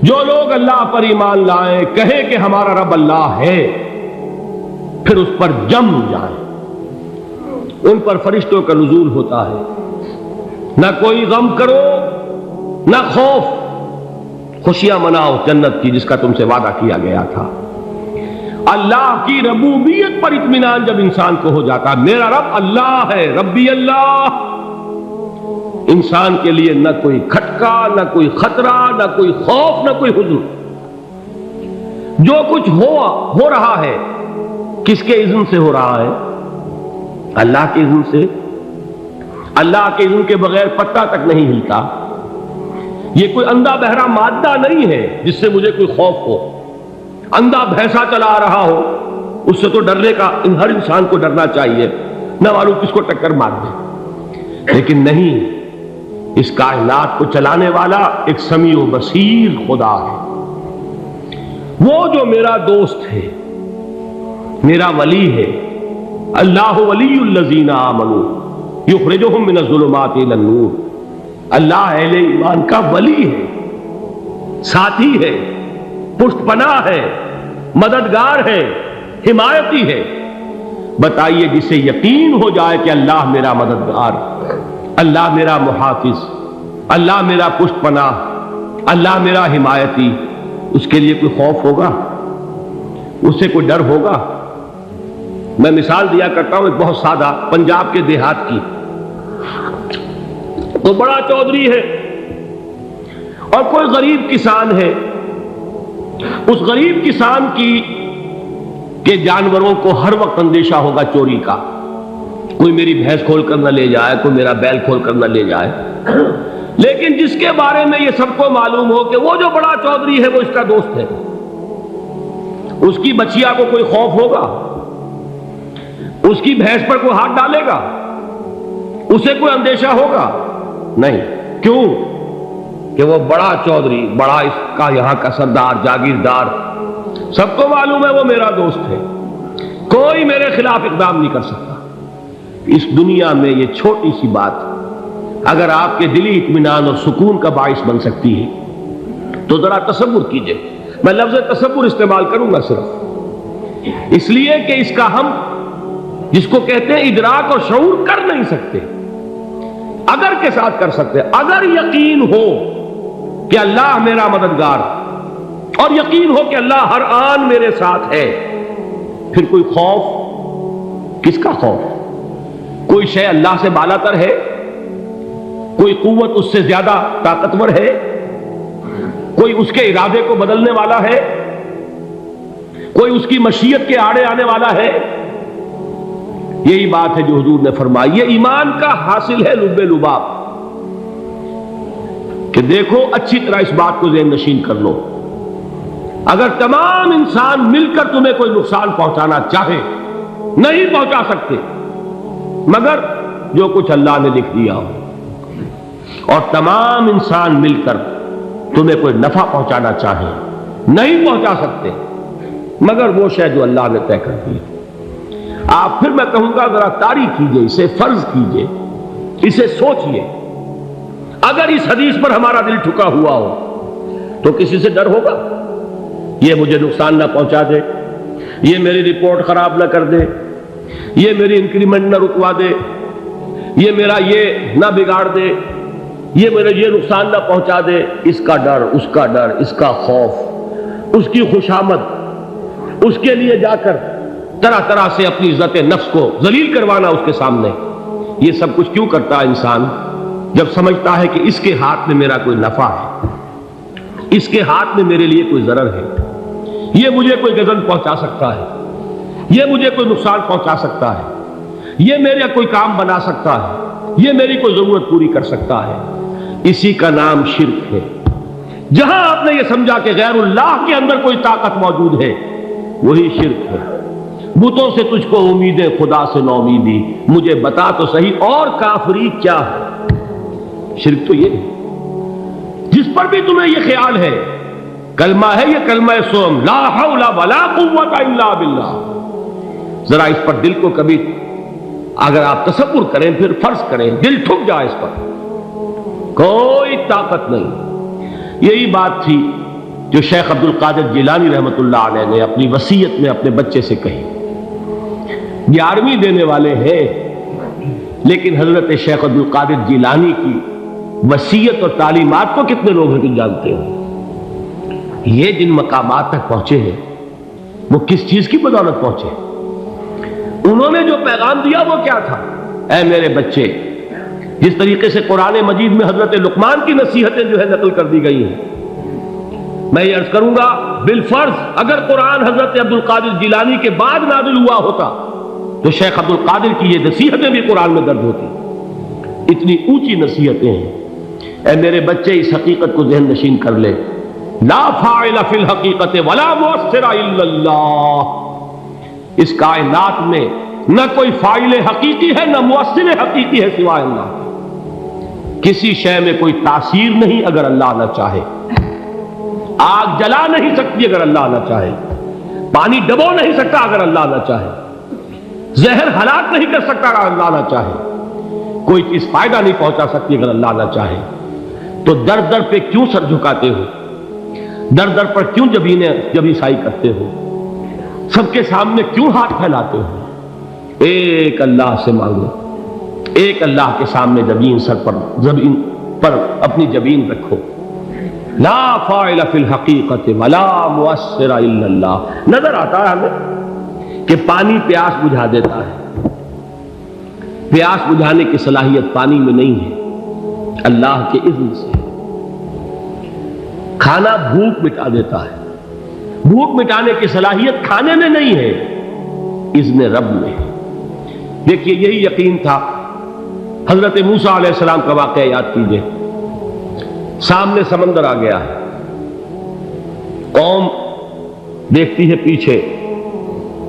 جو لوگ اللہ پر ایمان لائیں، کہیں کہ ہمارا رب اللہ ہے، پھر اس پر جم جائیں، ان پر فرشتوں کا نزول ہوتا ہے۔ نہ کوئی غم کرو نہ خوف، خوشیاں مناؤ جنت کی جس کا تم سے وعدہ کیا گیا تھا۔ اللہ کی ربوبیت پر اطمینان جب انسان کو ہو جاتا، میرا رب اللہ ہے، ربی اللہ، انسان کے لیے نہ کوئی کھٹکا، نہ کوئی خطرہ، نہ کوئی خوف، نہ کوئی حزن۔ جو کچھ ہو رہا ہے کس کے اذن سے ہو رہا ہے؟ اللہ کے اذن سے۔ اللہ کے اذن کے بغیر پتہ تک نہیں ہلتا۔ یہ کوئی اندھا بہرا مادہ نہیں ہے جس سے مجھے کوئی خوف ہو۔ اندھا بھینسا چلا آ رہا ہو اس سے تو ڈرنے کا ہر انسان کو ڈرنا چاہیے، نہ معلوم کس کو ٹکر مار دے۔ لیکن نہیں، اس کائنات کو چلانے والا ایک سمیع و بصیر خدا ہے۔ وہ جو میرا دوست ہے، میرا ولی ہے۔ اللہ ولی الذین آمنوا یخرجہم من الظلمات الی النور۔ اللہ اہل ایمان کا ولی ہے، ساتھی ہے، پشت پناہ ہے، مددگار ہے، حمایتی ہے۔ بتائیے جسے یقین ہو جائے کہ اللہ میرا مددگار، اللہ میرا محافظ، اللہ میرا پشت پناہ، اللہ میرا حمایتی، اس کے لیے کوئی خوف ہوگا؟ اس سے کوئی ڈر ہوگا؟ میں مثال دیا کرتا ہوں ایک بہت سادہ، پنجاب کے دیہات کی۔ تو بڑا چودھری ہے اور کوئی غریب کسان ہے۔ اس غریب کسان کے جانوروں کو ہر وقت اندیشہ ہوگا چوری کا، کوئی میری بھینس کھول کر نہ لے جائے، کوئی میرا بیل کھول کر نہ لے جائے۔ لیکن جس کے بارے میں یہ سب کو معلوم ہو کہ وہ جو بڑا چودھری ہے وہ اس کا دوست ہے، اس کی بچیا کو کوئی خوف ہوگا؟ اس کی بھینس پر کوئی ہاتھ ڈالے گا؟ اسے کوئی اندیشہ ہوگا؟ نہیں۔ کیوں؟ کہ وہ بڑا چودھری، بڑا اس کا یہاں کا سردار، جاگیردار، سب کو معلوم ہے وہ میرا دوست ہے، کوئی میرے خلاف اقدام نہیں کر سکتا۔ اس دنیا میں یہ چھوٹی سی بات اگر آپ کے دلی اطمینان اور سکون کا باعث بن سکتی ہے تو ذرا تصور کیجئے۔ میں لفظ تصور استعمال کروں گا صرف اس لیے کہ اس کا ہم جس کو کہتے ہیں ادراک اور شعور کر نہیں سکتے، اگر کے ساتھ کر سکتے۔ اگر یقین ہو کہ اللہ میرا مددگار اور یقین ہو کہ اللہ ہر آن میرے ساتھ ہے، پھر کوئی خوف؟ کس کا خوف؟ کوئی شے اللہ سے بالا تر ہے؟ کوئی قوت اس سے زیادہ طاقتور ہے؟ کوئی اس کے ارادے کو بدلنے والا ہے؟ کوئی اس کی مشیت کے آڑے آنے والا ہے؟ یہی بات ہے جو حضور نے فرمائی، یہ ایمان کا حاصل ہے لب لباب، کہ دیکھو اچھی طرح اس بات کو ذہن نشین کر لو۔ اگر تمام انسان مل کر تمہیں کوئی نقصان پہنچانا چاہے، نہیں پہنچا سکتے مگر جو کچھ اللہ نے لکھ دیا ہو، اور تمام انسان مل کر تمہیں کوئی نفع پہنچانا چاہے، نہیں پہنچا سکتے مگر وہ شے جو اللہ نے طے کر دی۔ آپ پھر میں کہوں گا ذرا طاری کیجئے، اسے فرض کیجئے، اسے سوچئے۔ اگر اس حدیث پر ہمارا دل ٹھکا ہوا ہو تو کسی سے ڈر ہوگا؟ یہ مجھے نقصان نہ پہنچا دے، یہ میری رپورٹ خراب نہ کر دے، یہ میری انکریمنٹ نہ رکوا دے، یہ میرا یہ نہ بگاڑ دے، یہ میرے یہ نقصان نہ پہنچا دے۔ اس کا ڈر، اس کا ڈر، اس کا خوف، اس کی خوشامد، اس کے لیے جا کر طرح طرح سے اپنی عزت نفس کو ذلیل کروانا اس کے سامنے، یہ سب کچھ کیوں کرتا ہے انسان؟ جب سمجھتا ہے کہ اس کے ہاتھ میں میرا کوئی نفع ہے، اس کے ہاتھ میں میرے لیے کوئی ضرر ہے، یہ مجھے کوئی غضب پہنچا سکتا ہے، یہ مجھے کوئی نقصان پہنچا سکتا ہے، یہ میرا کوئی کام بنا سکتا ہے، یہ میری کوئی ضرورت پوری کر سکتا ہے، اسی کا نام شرک ہے۔ جہاں آپ نے یہ سمجھا کہ غیر اللہ کے اندر کوئی طاقت موجود ہے، وہی شرک ہے۔ بتوں سے تجھ کو امیدیں، خدا سے نو امیدی، مجھے بتا تو صحیح اور کافری کیا ہے؟ شرک تو یہ ہے۔ جس پر بھی تمہیں یہ خیال ہے، کلمہ ہے یہ کلمہ سوم، لا حول ولا قوت الا باللہ، ذرا اس پر دل کو کبھی اگر آپ تصور کریں، پھر فرض کریں، دل ٹھک جائے اس پر، کوئی طاقت نہیں۔ یہی بات تھی جو شیخ عبد القادر جیلانی رحمۃ اللہ علیہ نے اپنی وصیت میں اپنے بچے سے کہی. 11ویں دینے والے ہیں، لیکن حضرت شیخ عبد القادر جیلانی کی وصیت اور تعلیمات کو کتنے لوگ ہیں کہ جانتے ہو؟ یہ جن مقامات تک پہنچے ہیں وہ کس چیز کی بدولت پہنچے؟ انہوں نے جو پیغام دیا وہ کیا تھا؟ اے میرے بچے، جس طریقے سے قرآن مجید میں حضرت لقمان کی نصیحتیں جو ہے نقل کر دی گئی ہیں، میں یہ عرض کروں گا بالفرض اگر قرآن حضرت عبد القادر جیلانی کے بعد نازل ہوا ہوتا تو شیخ عبد القادر کی یہ نصیحتیں بھی قرآن میں درج ہوتی. اتنی اونچی نصیحتیں ہیں. اے میرے بچے، اس حقیقت کو ذہن نشین کر لے، لا فاعل فی الحقیقت ولا مؤثر الا اللہ. اس کائنات میں نہ کوئی فاعل حقیقی ہے نہ مؤثر حقیقی ہے سوائے اللہ. کسی شے میں کوئی تاثیر نہیں اگر اللہ نہ چاہے. آگ جلا نہیں سکتی اگر اللہ نہ چاہے. پانی ڈبو نہیں سکتا اگر اللہ نہ چاہے. زہر ہلاک نہیں کر سکتا اگر اللہ نہ چاہے. کوئی چیز فائدہ نہیں پہنچا سکتی اگر اللہ نہ چاہے. تو در در پہ کیوں سر جھکاتے ہو؟ در در پر کیوں جبیں سائی کرتے ہو؟ سب کے سامنے کیوں ہاتھ پھیلاتے ہو؟ ایک اللہ سے مانگو. ایک اللہ کے سامنے زمین پر اپنی جبین رکھو. لا فاعل فی الحقیقت ولا مؤثر الا اللہ. نظر آتا ہے ہمیں کہ پانی پیاس بجھا دیتا ہے. پیاس بجھانے کی صلاحیت پانی میں نہیں ہے، اللہ کے اذن سے. کھانا بھوک مٹا دیتا ہے. بھوک مٹانے کی صلاحیت کھانے میں نہیں ہے، اذن رب میں. دیکھیے یہی یقین تھا. حضرت موسیٰ علیہ السلام کا واقعہ یاد کیجئے. سامنے سمندر آ گیا ہے. قوم دیکھتی ہے پیچھے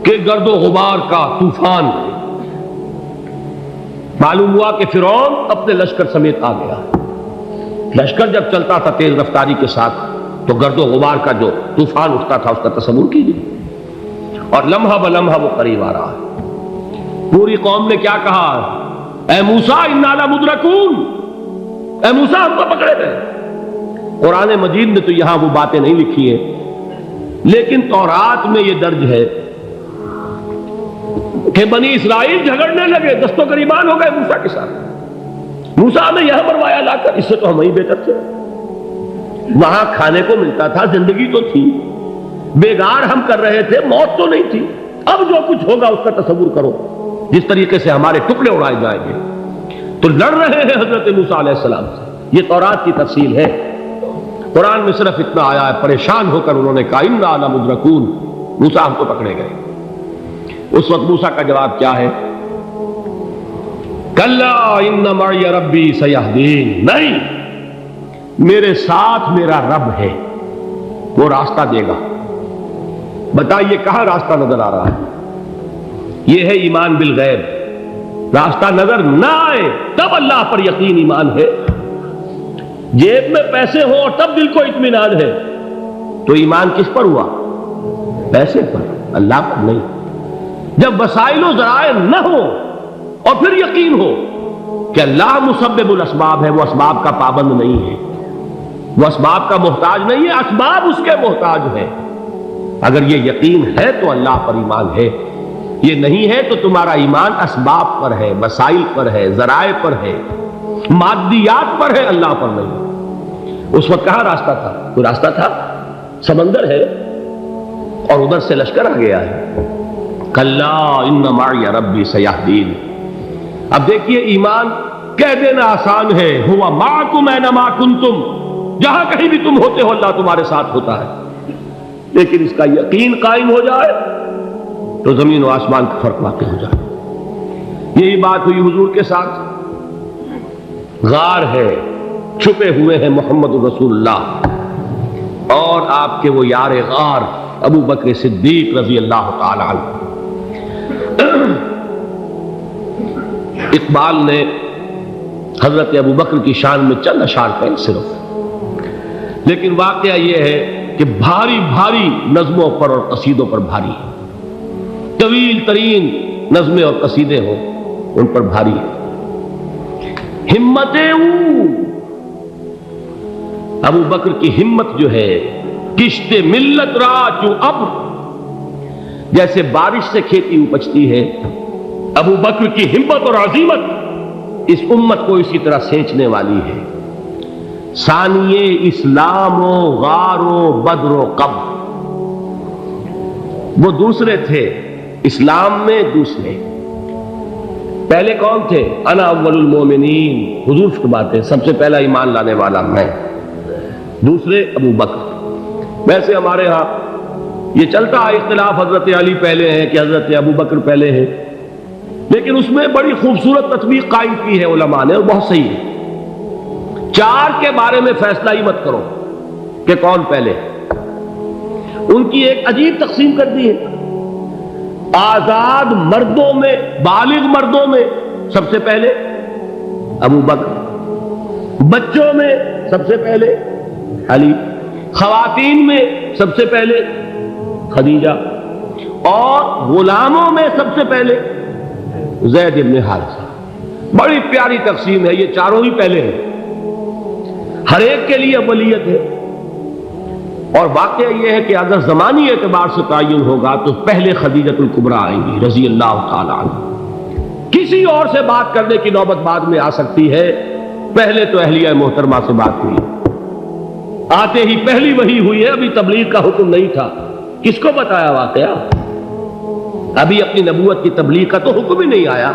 کہ گرد و غبار کا طوفان. معلوم ہوا کہ فرعون اپنے لشکر سمیت آ گیا. لشکر جب چلتا تھا تیز رفتاری کے ساتھ تو گرد و غبار کا جو طوفان اٹھتا تھا اس کا تصور کیجیے. اور لمحہ بلمحہ وہ قریب آ رہا ہے. پوری قوم نے کیا کہا؟ اے موسیٰ انا لمدرکون. اے موسیٰ ہم کو پکڑے گئے. قرآن مجید نے تو یہاں وہ باتیں نہیں لکھی ہیں، لیکن تورات میں یہ درج ہے کہ بنی اسرائیل جھگڑنے لگے، دست و گریبان ہو گئے موسیٰ کے ساتھ. موسیٰ نے یہاں مروایا لا کر، اس سے تو ہم ہی بہتر تھے. وہاں کھانے کو ملتا تھا، زندگی تو تھی، بیگار ہم کر رہے تھے، موت تو نہیں تھی. اب جو کچھ ہوگا اس کا تصور کرو، جس طریقے سے ہمارے ٹکڑے اڑائے جائیں گے. تو لڑ رہے ہیں حضرت موسیٰ علیہ السلام سے. یہ تورات کی تفصیل ہے. قرآن میں صرف اتنا آیا ہے، پریشان ہو کر انہوں نے کہا انا لمدرکون. موسیٰ ہم کو پکڑے گئے. اس وقت موسیٰ کا جواب کیا ہے؟ کلا ان معی ربی سیہدین. نہیں، میرے ساتھ میرا رب ہے، وہ راستہ دے گا. بتائیے کہاں راستہ نظر آ رہا ہے؟ یہ ہے ایمان بالغیب. راستہ نظر نہ آئے تب اللہ پر یقین ایمان ہے. جیب میں پیسے ہوں اور تب دل کو اطمینان ہے تو ایمان کس پر ہوا؟ پیسے پر، اللہ پر نہیں. جب وسائل و ذرائع نہ ہو اور پھر یقین ہو کہ اللہ مسبب الاسباب ہے، وہ اسباب کا پابند نہیں ہے، وہ اسباب کا محتاج نہیں ہے، اسباب اس کے محتاج ہے. اگر یہ یقین ہے تو اللہ پر ایمان ہے. یہ نہیں ہے تو تمہارا ایمان اسباب پر ہے، وسائل پر ہے، ذرائع پر ہے، مادیات پر ہے، اللہ پر نہیں. اس وقت کہاں راستہ تھا؟ کوئی راستہ تھا؟ سمندر ہے اور ادھر سے لشکر آ گیا ہے. کلا ان معی ربی سیہدین. اب دیکھیے ایمان کہہ دینا آسان ہے، ہوا معکم اینما کنتم. جہاں کہیں بھی تم ہوتے ہو اللہ تمہارے ساتھ ہوتا ہے. لیکن اس کا یقین قائم ہو جائے تو زمین و آسمان کا فرق واقع ہو جائے. یہی بات ہوئی حضور کے ساتھ. غار ہے، چھپے ہوئے ہیں محمد رسول اللہ اور آپ کے وہ یار غار ابو بکر صدیق رضی اللہ تعالی عنہ. اقبال نے حضرت ابو بکر کی شان میں چند اشعار پڑھے صرف، لیکن واقعہ یہ ہے کہ بھاری بھاری نظموں پر اور قصیدوں پر بھاری ہے. طویل ترین نظمیں اور قصیدے ہوں ان پر بھاری ہے. ہمتیں ابو بکر کی ہمت جو ہے کشت ملت را چو ابر، جیسے بارش سے کھیتی اپجتی ہے، ابو بکر کی ہمت اور عزیمت اس امت کو اسی طرح سینچنے والی ہے۔ ثانیے اسلام و غار و بدر و قبر، وہ دوسرے تھے اسلام میں، دوسرے پہلے کون تھے؟ انا اول المومنین، حضور فرماتے سب سے پہلا ایمان لانے والا میں، دوسرے ابو بکر۔ ویسے ہمارے ہاں یہ چلتا ہے اختلاف، حضرت علی پہلے ہیں کہ حضرت ابو بکر پہلے ہیں، لیکن اس میں بڑی خوبصورت تطبیق قائم کی ہے علماء نے، اور بہت صحیح ہے۔ چار کے بارے میں فیصلہ ہی مت کرو کہ کون پہلے، ان کی ایک عجیب تقسیم کر دی ہے۔ آزاد مردوں میں، بالغ مردوں میں سب سے پہلے ابو بکر، بچوں میں سب سے پہلے علی، خواتین میں سب سے پہلے خدیجہ، اور غلاموں میں سب سے پہلے زید بن حارثہ۔ بڑی پیاری تقسیم ہے، یہ چاروں ہی پہلے ہیں، ہر ایک کے لیے اولیت ہے۔ اور واقعہ یہ ہے کہ اگر زمانی اعتبار سے تعین ہوگا تو پہلے خدیجۃ الکبریٰ آئیں گی رضی اللہ تعالی عنہ، کسی اور سے بات کرنے کی نوبت بعد میں آ سکتی ہے، پہلے تو اہلیہ محترمہ سے بات ہوئی، آتے ہی پہلی وحی ہوئی ہے، ابھی تبلیغ کا حکم نہیں تھا، کس کو بتایا واقعہ؟ ابھی اپنی نبوت کی تبلیغ کا تو حکم ہی نہیں آیا،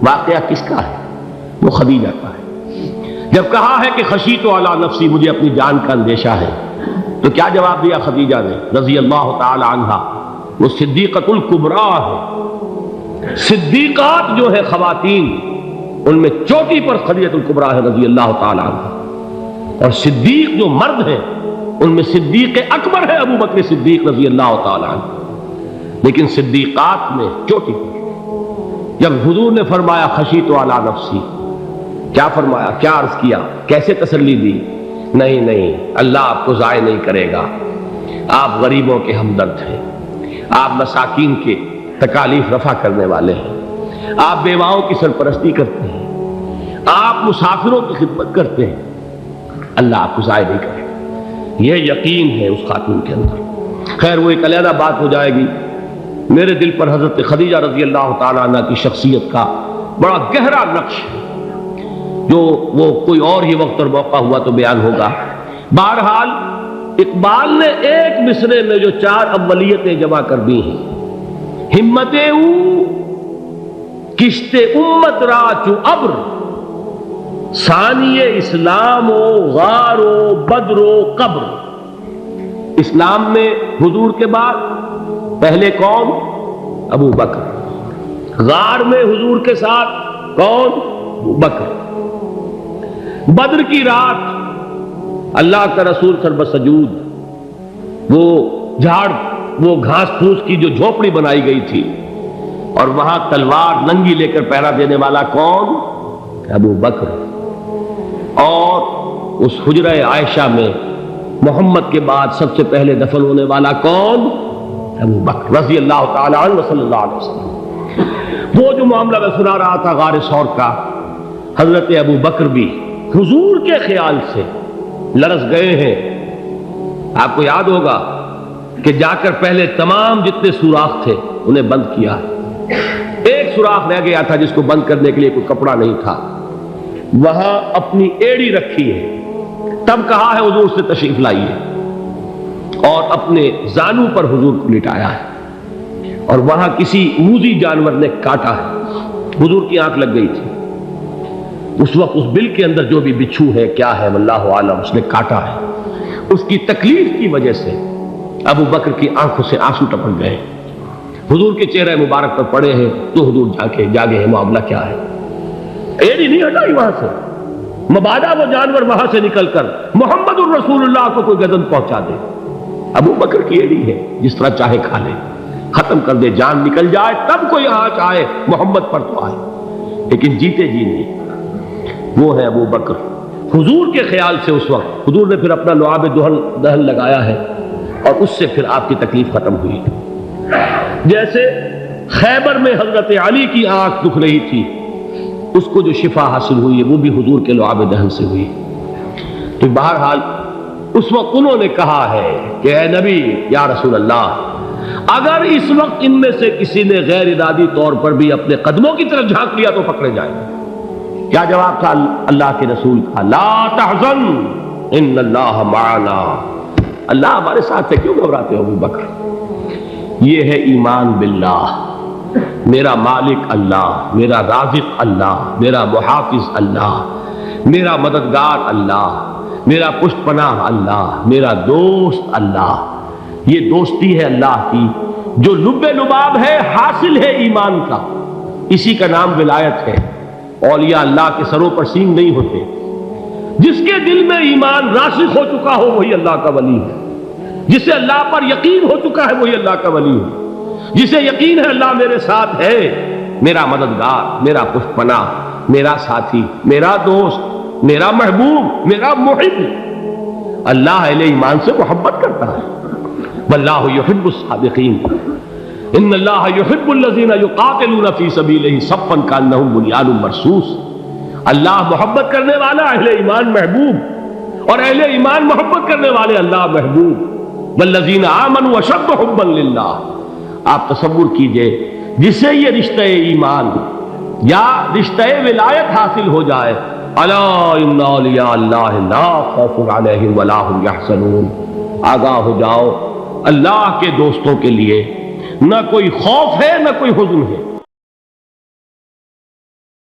واقعہ کس کا ہے؟ وہ خدیجہ کا ہے۔ جب کہا ہے کہ خشیت علی نفسی، مجھے اپنی جان کا اندیشہ ہے، تو کیا جواب دیا خدیجہ نے رضی اللہ تعالی عنہا؟ وہ صدیقۃ الکبریٰ ہے، صدیقات جو ہے خواتین ان میں چوٹی پر خدیجۃ الکبریٰ ہے رضی اللہ تعالی عنہا، اور صدیق جو مرد ہیں ان میں صدیق اکبر ہے ابو بکر صدیق رضی اللہ تعالی عنہ، لیکن صدیقات میں چوٹی پر۔ جب حضور نے فرمایا خشیت علی نفسی، کیا فرمایا، کیا عرض کیا، کیسے تسلی دی؟ نہیں نہیں، اللہ آپ کو ضائع نہیں کرے گا، آپ غریبوں کے ہمدرد ہیں، آپ مساکین کے تکالیف رفع کرنے والے ہیں، آپ بیواؤں کی سرپرستی کرتے ہیں، آپ مسافروں کی خدمت کرتے ہیں، اللہ آپ کو ضائع نہیں کرے گا، یہ یقین ہے اس خاتون کے اندر۔ خیر وہ ایک علیحدہ بات ہو جائے گی۔ میرے دل پر حضرت خدیجہ رضی اللہ تعالیٰ عنہ کی شخصیت کا بڑا گہرا نقش ہے، جو وہ کوئی اور ہی وقت اور موقع ہوا تو بیان ہوگا۔ بہرحال اقبال نے ایک مصرے میں جو چار اولیتیں جمع کر دی ہیں، ہمت او کشت امت را چو ابر، ثانی اسلام و غار و بدر و قبر۔ اسلام میں حضور کے بعد پہلے کون؟ ابو بکر۔ غار میں حضور کے ساتھ کون؟ ابو بکر۔ بدر کی رات اللہ کا رسول سر سجود، وہ جھاڑ، وہ گھاس پھوس کی جو جھوپڑی بنائی گئی تھی، اور وہاں تلوار ننگی لے کر پہرا دینے والا کون؟ ابو بکر۔ اور اس حجرہ عائشہ میں محمد کے بعد سب سے پہلے دفن ہونے والا کون؟ ابو بکر رضی اللہ تعالی عنہ صلی اللہ علیہ وسلم۔ وہ جو معاملہ میں سنا رہا تھا غار ثور کا، حضرت ابو بکر بھی حضور کے خیال سے لرز گئے ہیں۔ آپ کو یاد ہوگا کہ جا کر پہلے تمام جتنے سوراخ تھے انہیں بند کیا، ایک سوراخ رہ گیا تھا جس کو بند کرنے کے لیے کوئی کپڑا نہیں تھا، وہاں اپنی ایڑی رکھی ہے، تب کہا ہے حضور سے تشریف لائیے، اور اپنے زانو پر حضور کو لٹایا ہے، اور وہاں کسی موذی جانور نے کاٹا ہے، حضور کی آنکھ لگ گئی تھی، اس وقت اس بل کے اندر جو بھی بچھو ہے کیا ہے واللہ عالم، اس نے کاٹا ہے، اس کی تکلیف کی وجہ سے ابو بکر کی آنکھوں سے آنسو ٹپک گئے، حضور کے چہرے مبارک پر پڑے ہیں، تو حضور جاگے ہیں، معاملہ کیا ہے؟ ایڑی نہیں ہٹائی وہاں سے، مبادا وہ جانور وہاں سے نکل کر محمد الرسول اللہ کو کوئی گزن پہنچا دے، ابو بکر کی ایڑی ہے، جس طرح چاہے کھا لے، ختم کر دے، جان نکل جائے تب کوئی آنچ آئے، محمد پر تو آئے، لیکن جیتے جی نہیں۔ وہ ہے ابو بکر۔ حضور کے خیال سے اس وقت حضور نے پھر اپنا لعاب دہن لگایا ہے، اور اس سے پھر آپ کی تکلیف ختم ہوئی۔ جیسے خیبر میں حضرت علی کی آنکھ دکھ رہی تھی، اس کو جو شفا حاصل ہوئی ہے وہ بھی حضور کے لعاب دہن سے ہوئی۔ تو بہرحال اس وقت انہوں نے کہا ہے کہ اے نبی یا رسول اللہ، اگر اس وقت ان میں سے کسی نے غیر ارادی طور پر بھی اپنے قدموں کی طرف جھانک لیا تو پکڑے جائیں گے۔ کیا جواب تھا اللہ کے رسول کا؟ لا تحزن ان اللہ معنا، اللہ ہمارے ساتھ ہے، کیوں گھبراتے ہو ابو بکر؟ یہ ہے ایمان باللہ، میرا مالک اللہ، میرا رازق اللہ، میرا محافظ اللہ، میرا مددگار اللہ، میرا پشت پناہ اللہ، میرا دوست اللہ۔ یہ دوستی ہے اللہ کی جو لب لباب ہے، حاصل ہے ایمان کا، اسی کا نام ولایت ہے۔ اولیاء اللہ کے سروں پر سینگ نہیں ہوتے، جس کے دل میں ایمان راسخ ہو چکا ہو وہی اللہ کا ولی ہے، جسے اللہ پر یقین ہو چکا ہے وہی اللہ کا ولی ہے، جسے یقین ہے اللہ میرے ساتھ ہے، میرا مددگار، میرا پشت پناہ، میرا ساتھی، میرا دوست، میرا محبوب، میرا محب۔ اللہ اہل ایمان سے محبت کرتا ہے۔ واللہ یحب الصادقین، ان اللہ یحب الذین یقاتلون فی سبیلہ صفا کانہم بنیان مرصوص۔ اللہ محبت کرنے والا، اہل ایمان محبوب، اور اہل ایمان محبت کرنے والے اللہ محبوب۔ والذین آمنوا اشد حبا للہ۔ آپ تصور کیجئے جسے یہ رشتہ ایمان یا رشتہ ولایت حاصل ہو جائے، الا ان اولیاء اللہ لا خوف علیہم ولا هم یحزنون، آگاہ ہو جاؤ اللہ کے دوستوں کے لیے نہ کوئی خوف ہے نہ کوئی حزن ہے۔